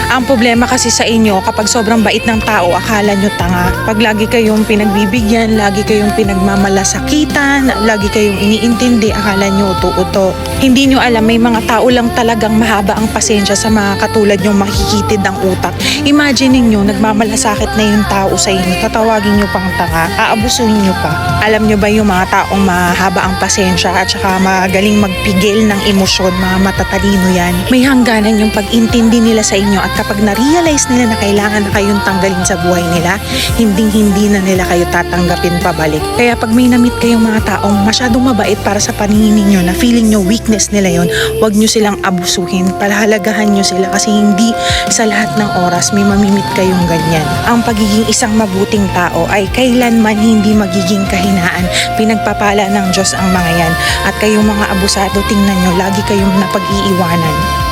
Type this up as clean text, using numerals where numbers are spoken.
Ang problema kasi sa inyo, kapag sobrang bait ng tao, akala nyo tanga. Pag lagi kayong pinagbibigyan, lagi kayong pinagmamalasakitan, lagi kayong iniintindi, akala nyo uto-uto. Hindi nyo alam, may mga tao lang talagang mahaba ang pasensya sa mga katulad nyong makikitid ang utak. Imagine ninyo, nagmamalasakit na yung tao sa inyo, tatawagin nyo pang tanga, aabusuhin nyo pa. Alam nyo ba yung mga taong mahaba ang pasensya at saka magaling magpigil ng emosyon, mga matatalino yan? May hangganan yung pag-intindi nila sa inyo at kapag na-realize nila na kailangan na kayong tanggalin sa buhay nila, hindi na nila kayo tatanggapin pabalik. Kaya pag may na-meet kayong mga taong masyadong mabait para sa paningin ninyo na feeling nyo weakness nila yon, huwag nyo silang abusuhin, palahalagahan nyo sila kasi hindi sa lahat ng oras may mamimit kayong ganyan. Ang pagiging isang mabuting tao ay kailanman hindi magiging kahinaan. Pinagpapala ng Diyos ang mga yan. At kayong mga abusado, tingnan nyo, lagi kayong napag-iiwanan.